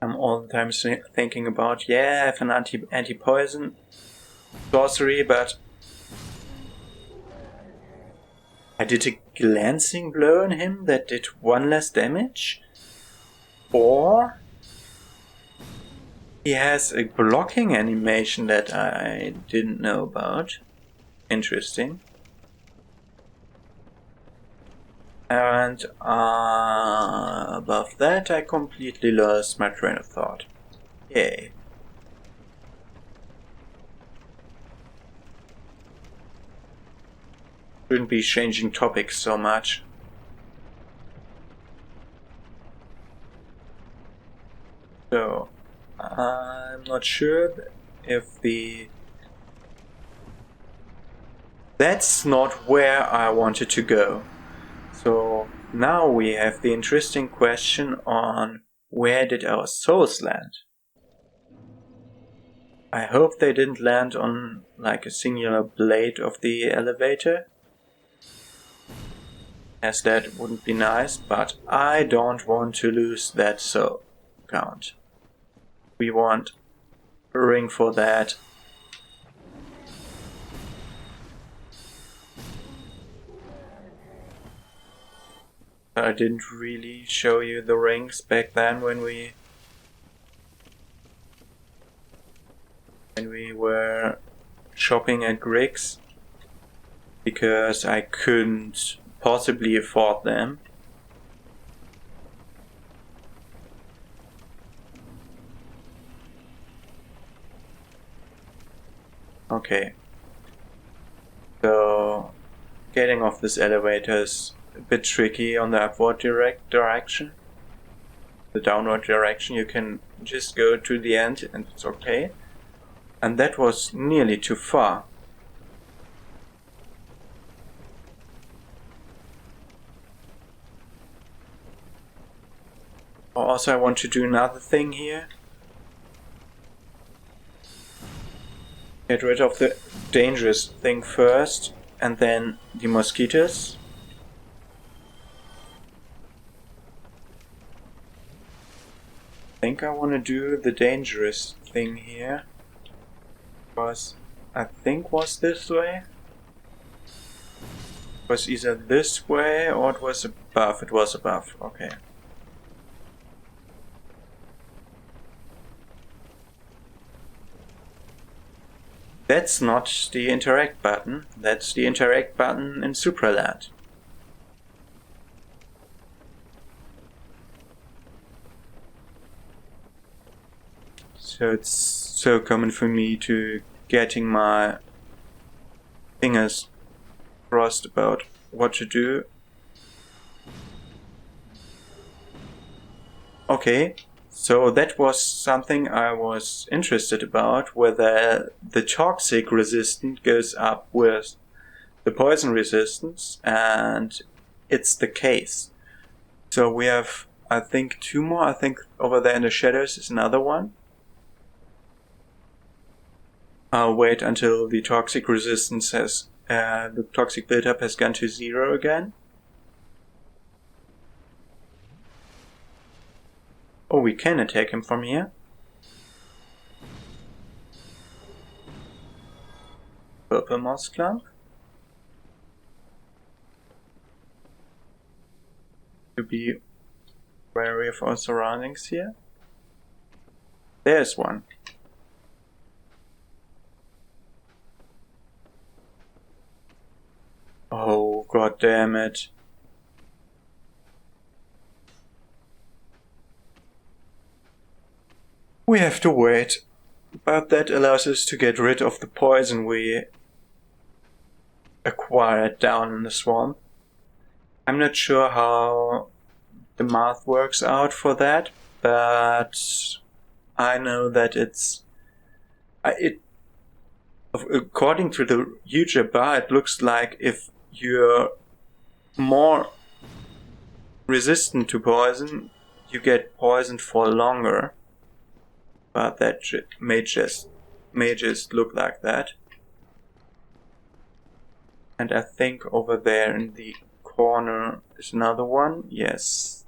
I'm all the time thinking about, yeah, I have an anti-poison sorcery, but I did a glancing blow on him that did 1 less damage? Or he has a blocking animation that I didn't know about. Interesting. And above that I completely lost my train of thought. Yay. Shouldn't be changing topics so much. So, I'm not sure if that's not where I wanted to go. So now we have the interesting question on where did our souls land? I hope they didn't land on like a singular blade of the elevator, as that wouldn't be nice, but I don't want to lose that soul count. We want a ring for that. I didn't really show you the rings back then when we were shopping at Griggs, because I couldn't possibly afford them. Okay. So getting off this elevator is a bit tricky on the upward direction. The downward direction you can just go to the end and it's okay. And that was nearly too far. Also, I want to do another thing here. Get rid of the dangerous thing first, and then the mosquitoes. I think I want to do the dangerous thing here. Because I think was this way. It was either this way or it was above. It was above, okay. That's not the interact button, that's the interact button in Supraland. So it's so common for me to getting my fingers crossed about what to do. Okay. So that was something I was interested about, whether the toxic resistance goes up with the poison resistance, and it's the case. So we have, I think, 2 more. I think over there in the shadows is another one. I'll wait until the toxic resistance has, the toxic buildup has gone to 0 again. Oh, we can attack him from here. Purple moss clump. To be wary of our surroundings here. There's one. Oh, god damn it. We have to wait, but that allows us to get rid of the poison we acquired down in the swamp. I'm not sure how the math works out for that, but I know that according to the user bar, it looks like if you're more resistant to poison, you get poisoned for longer. But that may just look like that. And I think over there in the corner is another one. Yes.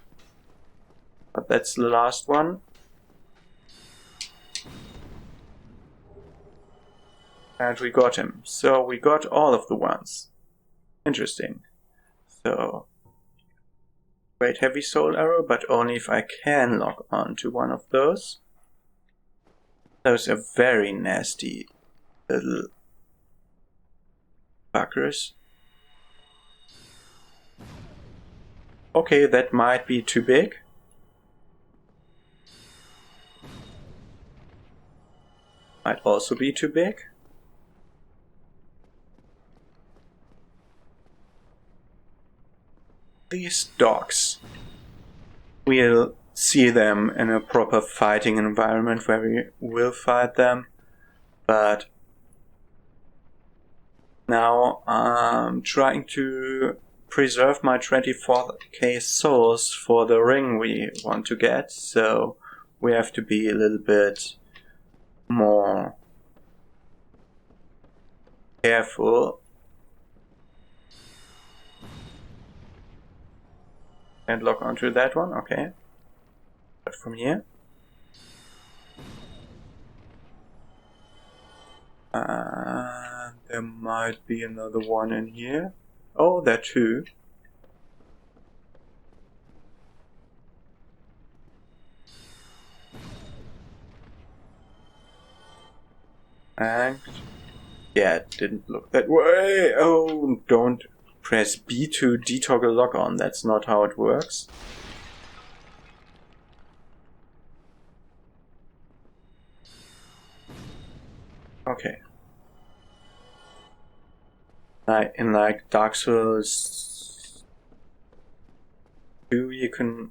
But that's the last one. And we got him. So we got all of the ones. Interesting. So, great heavy soul arrow, but only if I can log on to one of those. Those are very nasty little fuckers. Okay, that might be too big. Might also be too big. These dogs. We'll see them in a proper fighting environment where we will fight them. But now I'm trying to preserve my 24k souls for the ring we want to get. So we have to be a little bit more careful. And log onto that one, okay. But from here. There might be another one in here. Oh, there are two. And yeah, it didn't look that way. Oh, don't press B to detoggle lock on. That's not how it works. Okay. In like Dark Souls 2, you can.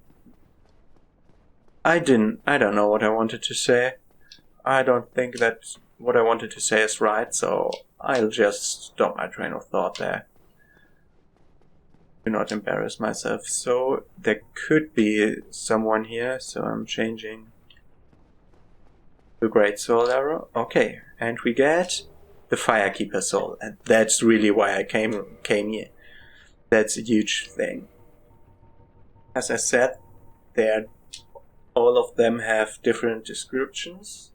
I don't know what I wanted to say. I don't think that what I wanted to say is right, so I'll just stop my train of thought there. Do not embarrass myself. So there could be someone here, so I'm changing the Great Soul Arrow. Okay, and we get the Firekeeper Soul, and that's really why I came here. That's a huge thing. As I said, all of them have different descriptions.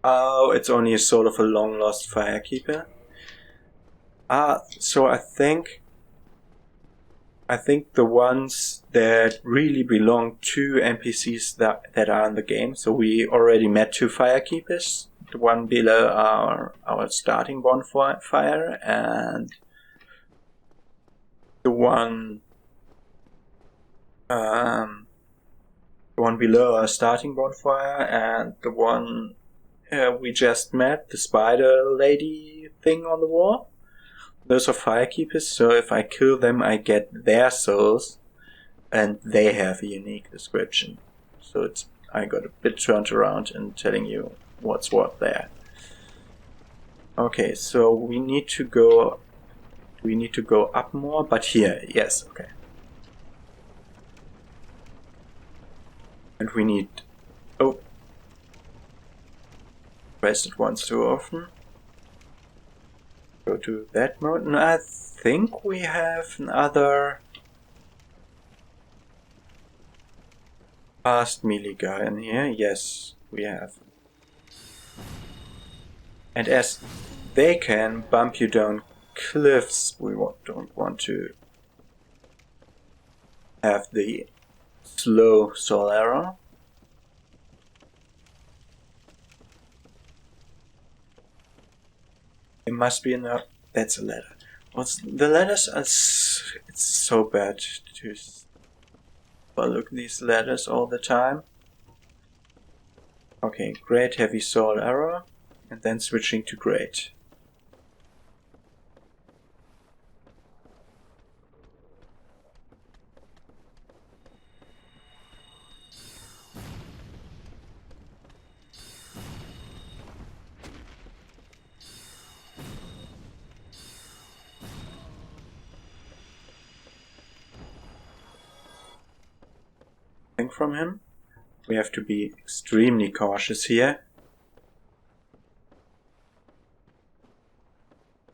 Oh, it's only a soul of a long-lost Firekeeper. So I think the ones that really belong to NPCs that are in the game. So we already met 2 Firekeepers. The one below our starting bonfire, and the one below our starting bonfire, and the one we just met, the spider lady thing on the wall. Those are Firekeepers, so if I kill them, I get their souls, and they have a unique description. So I got a bit turned around and telling you what's what there. Okay, so we need to go up more, but here, yes, okay. And we need, pressed it once too often. Go to that mode, and I think we have another fast melee guy in here. Yes, we have. And as they can bump you down cliffs, we don't want to have the slow soul arrow. It must be enough. That's a ladder. The ladders are it's so bad to look at these ladders all the time. Okay, great heavy soul arrow, and then switching to great. From him. We have to be extremely cautious here,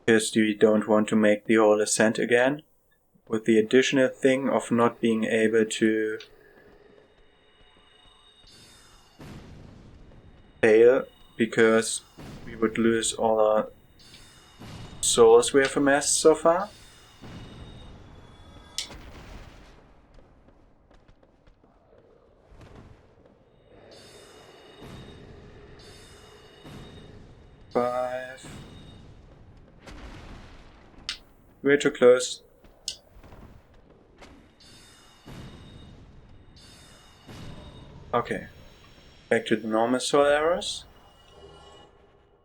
because we don't want to make the whole ascent again, with the additional thing of not being able to fail, because we would lose all our souls we have amassed so far. Five. We're too close. Okay. Back to the normal soul errors.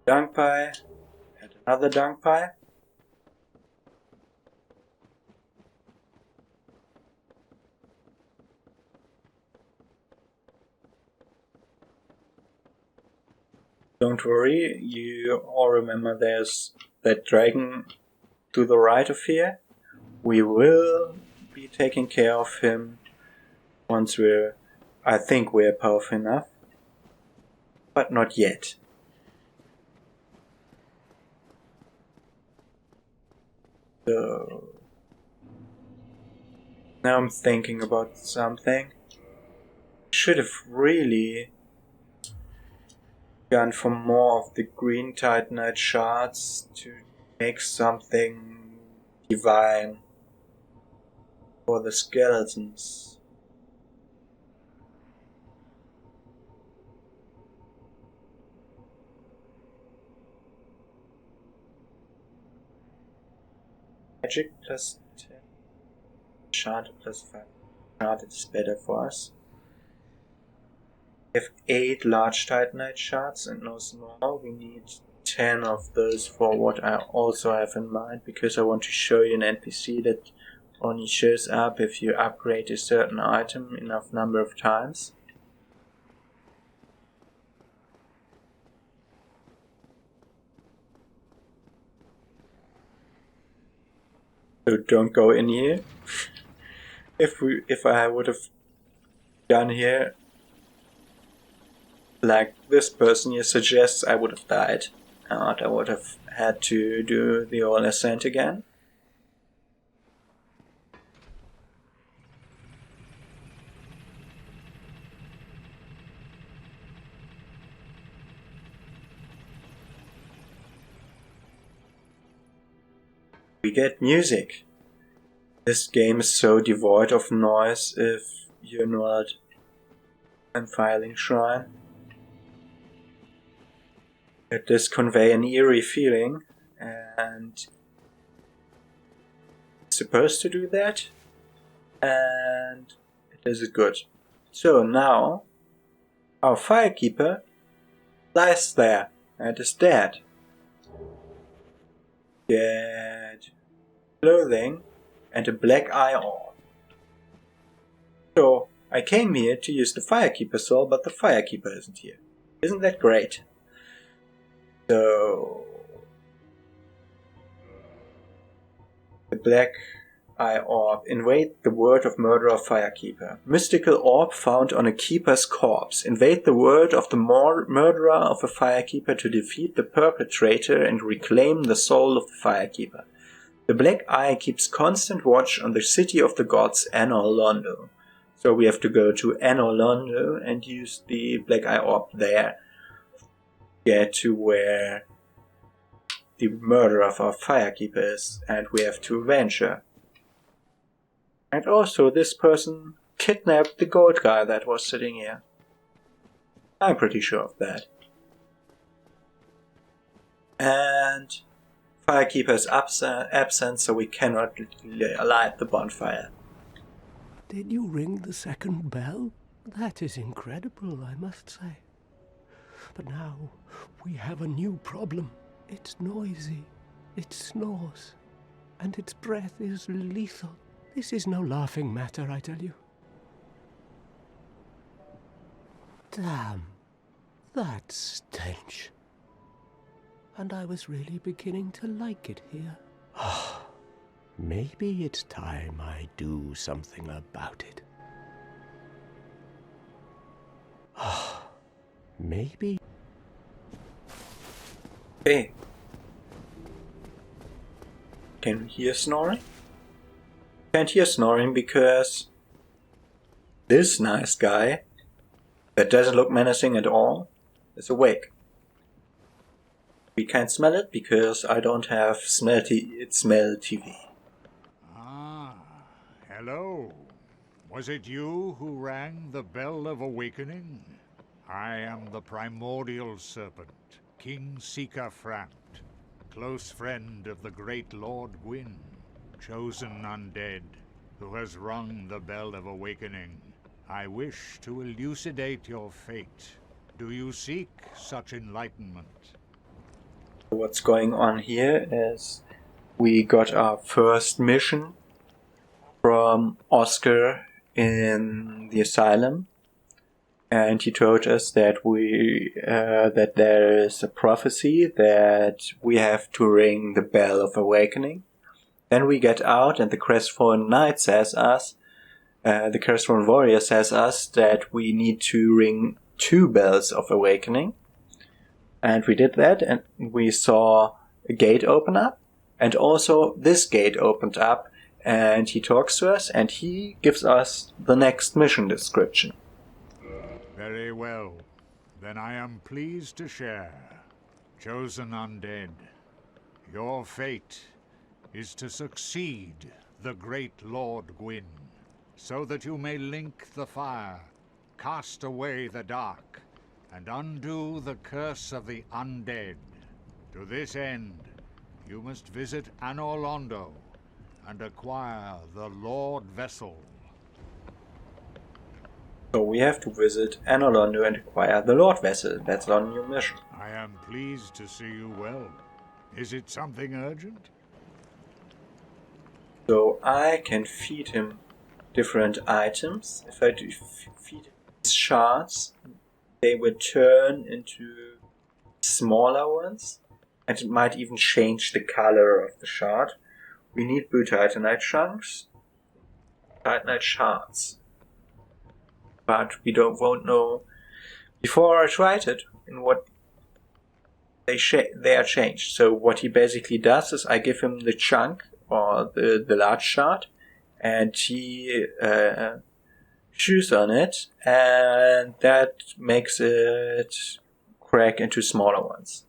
Dung pie. And another dung pie. Don't worry, you all remember there's that dragon to the right of here. We will be taking care of him once I think we're powerful enough. But not yet. So now I'm thinking about something. Should have really gone for more of the green titanite shards to make something divine for the skeletons. Magic plus 10. Shard plus 5. Shard is better for us. We have 8 large titanite shards and no small. We need 10 of those for what I also have in mind, because I want to show you an NPC that only shows up if you upgrade a certain item enough number of times. So don't go in here. If I would have gone here like this person here suggests, I would have died. And I would have had to do the whole ascent again. We get music. This game is so devoid of noise if you're not in Filing Shrine. It does convey an eerie feeling, and it's supposed to do that, and it is good. So now, our firekeeper lies there and is dead. Get clothing and a black eye orb. So I came here to use the firekeeper soul, but the firekeeper isn't here. Isn't that great? So the black eye orb. Invade the world of murderer firekeeper. Mystical orb found on a keeper's corpse. Invade the world of the murderer of a firekeeper to defeat the perpetrator and reclaim the soul of the firekeeper. The black eye keeps constant watch on the city of the gods Anor Londo. So we have to go to Anor Londo and use the black eye orb there. Get to where the murderer of our firekeeper is, and we have to avenge her. And also this person kidnapped the gold guy that was sitting here. I'm pretty sure of that. And firekeeper is absent, so we cannot light the bonfire. Did you ring the second bell? That is incredible, I must say. But now we have a new problem. It's noisy, it snores, and its breath is lethal. This is no laughing matter, I tell you. Damn, that stench. And I was really beginning to like it here. Maybe it's time I do something about it. Maybe. Okay. Can we hear snoring? Can't hear snoring because this nice guy that doesn't look menacing at all is awake. We can't smell it because I don't have smell TV. Ah, hello. Was it you who rang the bell of awakening? I am the primordial serpent, King Seeker Frant, close friend of the great Lord Gwyn, chosen undead, who has rung the bell of awakening. I wish to elucidate your fate. Do you seek such enlightenment? What's going on here is we got our first mission from Oscar in the asylum, and he told us that that there is a prophecy that we have to ring the bell of awakening. Then we get out, and the crestfallen knight says us, the crestfallen warrior says us that we need to ring 2 bells of awakening. And we did that, and we saw a gate open up, and also this gate opened up, and he talks to us, and he gives us the next mission description. Very well. Then I am pleased to share. Chosen undead, your fate is to succeed the great Lord Gwyn, so that you may link the fire, cast away the dark, and undo the curse of the undead. To this end, you must visit Anor Londo and acquire the Lord Vessel. So we have to visit Anor Londo and acquire the Lord Vessel. That's our new mission. I am pleased to see you well. Is it something urgent? So I can feed him different items. If I do feed him shards, they will turn into smaller ones, and it might even change the color of the shard. We need blue titanite chunks, titanite shards, but we won't know before I tried it in what they are changed. So what he basically does is I give him the chunk or the large shard, and he chews on it, and that makes it crack into smaller ones.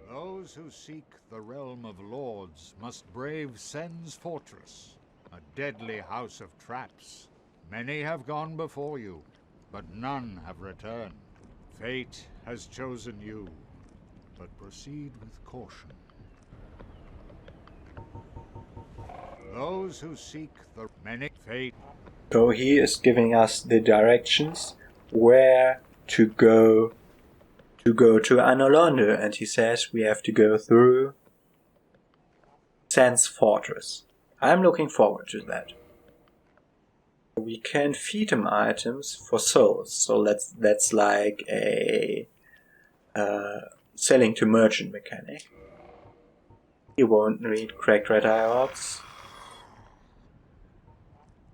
Those who seek the realm of lords must brave Sen's fortress, a deadly house of traps. Many have gone before you, but none have returned. Fate has chosen you, but proceed with caution. Those who seek the many fate. So he is giving us the directions where to go to Anor Londo, and he says we have to go through Sen's fortress. I'm looking forward to that. We can feed him items for souls, so that's like a selling to merchant mechanic. He won't need cracked red eye orbs.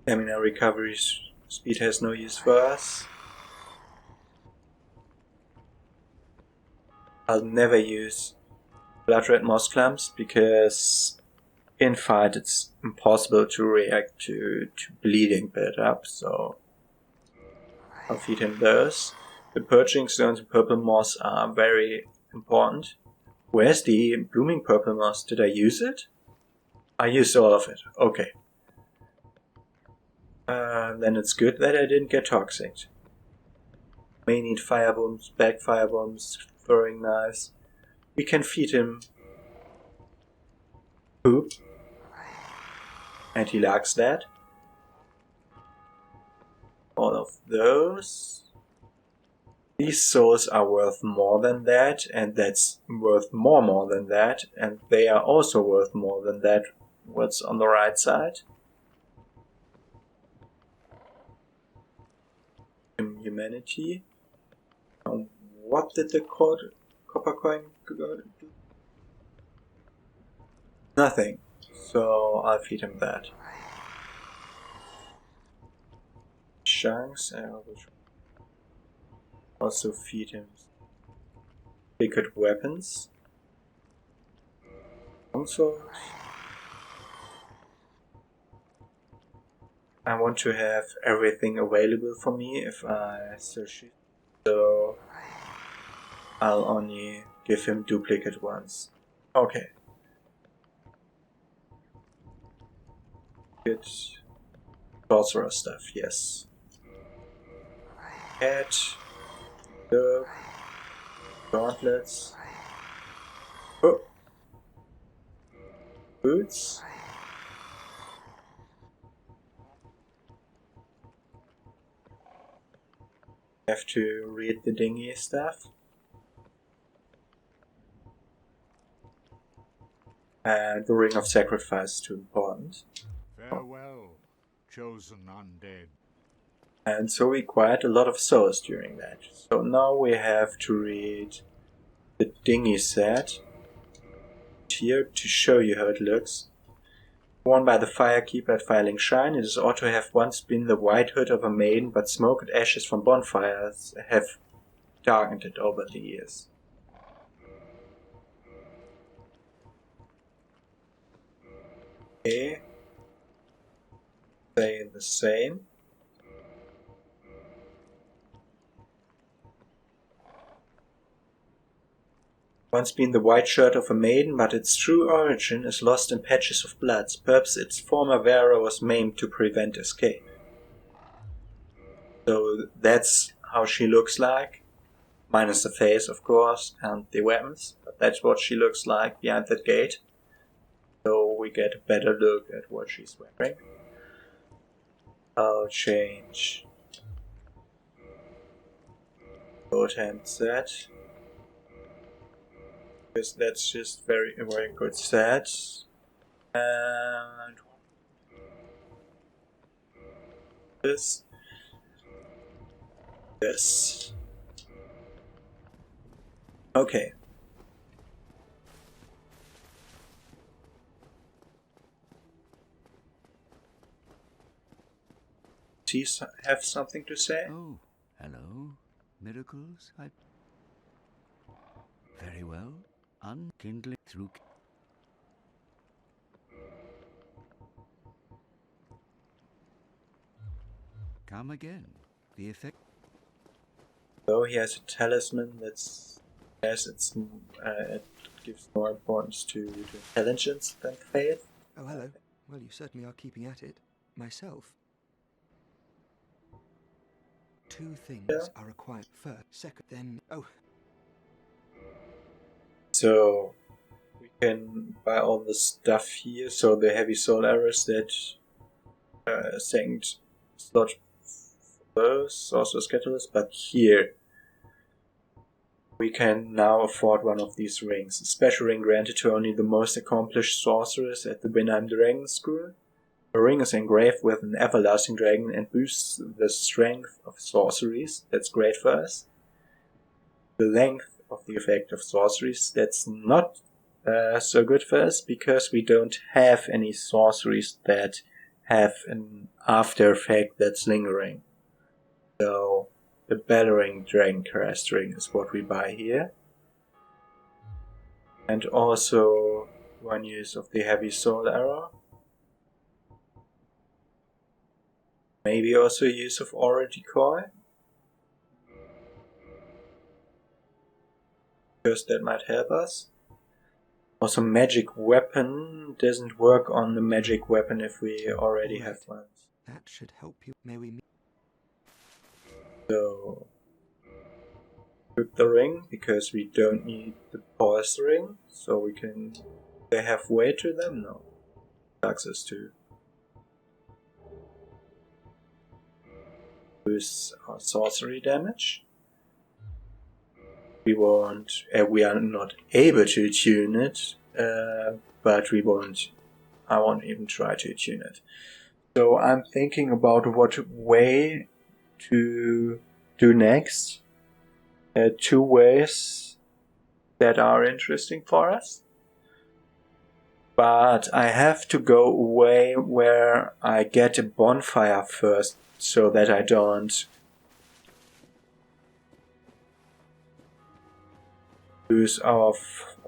Stamina recovery speed has no use for us. I'll never use blood red moss clumps because in fight it's impossible to react to bleeding build up, so I'll feed him those. The purging stones and purple moss are very important. Where's the blooming purple moss? Did I use it? I used all of it. Okay. Then it's good that I didn't get toxic. May need fire bombs, backfire bombs, throwing knives. We can feed him poop, and he likes that. All of those. These souls are worth more than that, and that's worth more than that, and they are also worth more than that. What's on the right side? Humanity. What did the copper coin do? Nothing. So I'll feed him that. Chunks, I will also feed him sacred weapons. Consort. I want to have everything available for me if I search it. So I'll only give him duplicate ones. Okay. Good. Sorcerer stuff, yes. Head. The gauntlets. Oh. Boots. Have to read the dinghy stuff. And the Ring of Sacrifice is too important. Farewell, chosen undead. And so we acquired a lot of souls during that. So now we have to read the dinghy set here to show you how it looks. Worn by the Firekeeper at Filing Shrine, it is ought to have once been the white hood of a maiden, but smoke and ashes from bonfires have darkened it over the years. Okay. Say the same. Once been the white shirt of a maiden, but its true origin is lost in patches of blood. Perhaps its former wearer was maimed to prevent escape. So that's how she looks like. Minus the face, of course, and the weapons. But that's what she looks like behind that gate. So we get a better look at what she's wearing. I'll change Lordran set. Because that's just a very good set. And this. Okay. Do you have something to say? Oh, hello. Miracles? Very well. Unkindling through... Come again. The effect... So he has a talisman that's... Yes, it gives more importance to intelligence than faith. Oh, hello. Well, you certainly are keeping at it. Myself. 2 things are required. First, second, then... Oh. So we can buy all the stuff here. So the heavy soul arrows that second slot for those, also catalyst, but here we can now afford one of these rings. A special ring granted to only the most accomplished sorcerers at the Winheim Dragon School. The ring is engraved with an everlasting dragon and boosts the strength of sorceries. That's great for us. The length of the effect of sorceries, that's not so good for us because we don't have any sorceries that have an after effect that's lingering. So the Battering Dragon Crest ring is what we buy here. And also one use of the heavy soul arrow. Maybe also use of aura decoy. Because that might help us. Also magic weapon doesn't work on the magic weapon if we already have one. That should help you. May we meet? So equip the ring because we don't need the pulse ring. So we can... They have weight to them? No. Access to. Boosts our sorcery damage. We won't. We are not able to tune it, but we won't. I won't even try to tune it. So I'm thinking about what way to do next. 2 ways that are interesting for us. But I have to go away where I get a bonfire first, so that I don't lose our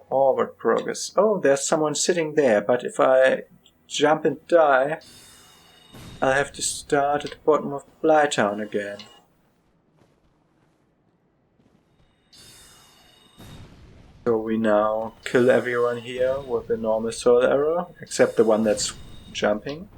forward progress. Oh, there's someone sitting there, but if I jump and die, I'll have to start at the bottom of Blytown again. So we now kill everyone here with a normal soul arrow, except the one that's jumping.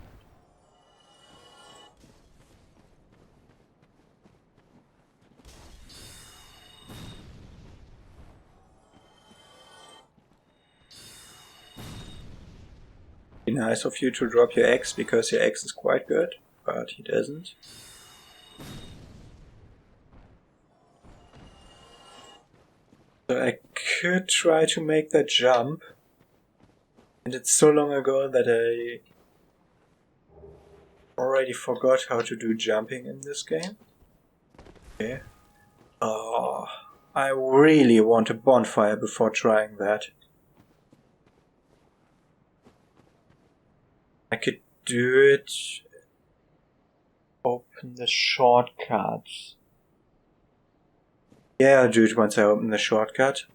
Be nice of you to drop your axe, because your axe is quite good, but he doesn't. So I could try to make that jump, and it's so long ago that I already forgot how to do jumping in this game. Okay. Oh, I really want a bonfire before trying that. I could do it. Open the shortcut. Yeah, I'll do it once I open the shortcut.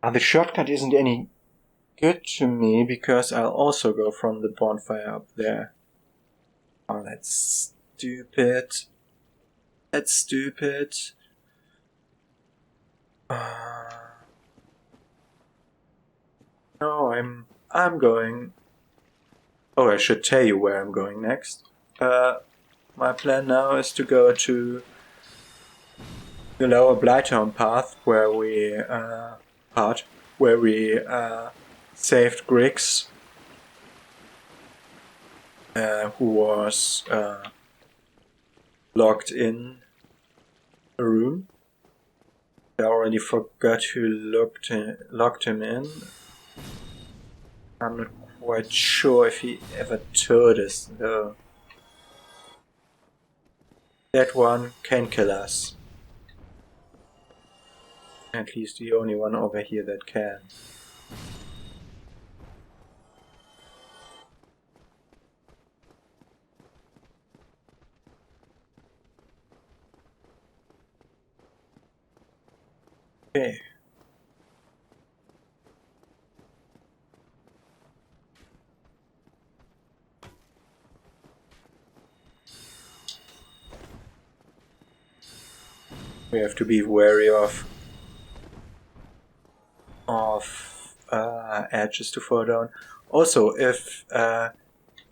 The shortcut isn't any good to me because I'll also go from the bonfire up there. Oh, that's stupid. That's stupid. No, I'm going. Oh, I should tell you where I'm going next. My plan now is to go to the lower Blytown path where we saved Griggs, who was locked in a room. I already forgot who locked him in. I'm not quite sure if he ever told us though. That one can kill us. At least the only one over here that can. Okay. We have to be wary of edges to fall down. Also, if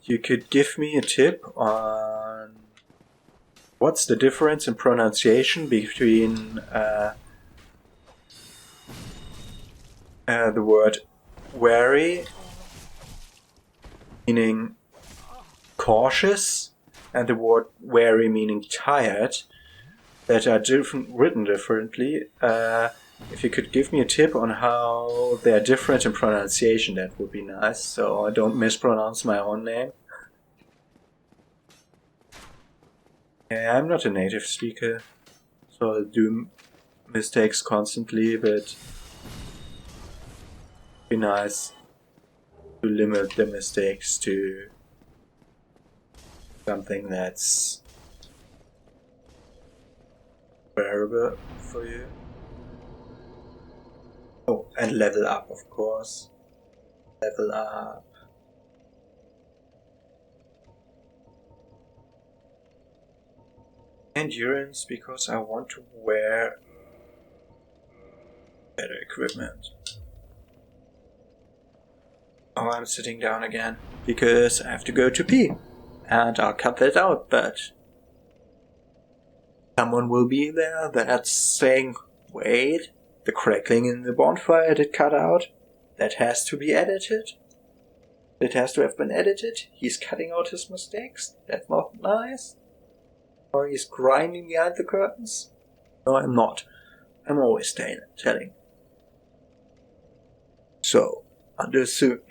you could give me a tip on what's the difference in pronunciation between the word wary, meaning cautious, and the word wary, meaning tired, that are written differently. If you could give me a tip on how they are different in pronunciation, that would be nice, so I don't mispronounce my own name. Yeah, I'm not a native speaker, so I do mistakes constantly, but it'd be nice to limit the mistakes to something that's bearable for you. Oh, and level up, of course. Level up. Endurance, because I want to wear better equipment. Oh, I'm sitting down again, because I have to go to pee. And I'll cut that out, but someone will be there that's saying, wait, the crackling in the bonfire did cut out. That has to be edited. It has to have been edited. He's cutting out his mistakes. That's not nice. Or he's grinding behind the curtains. No, I'm not. I'm always telling. So, until soon.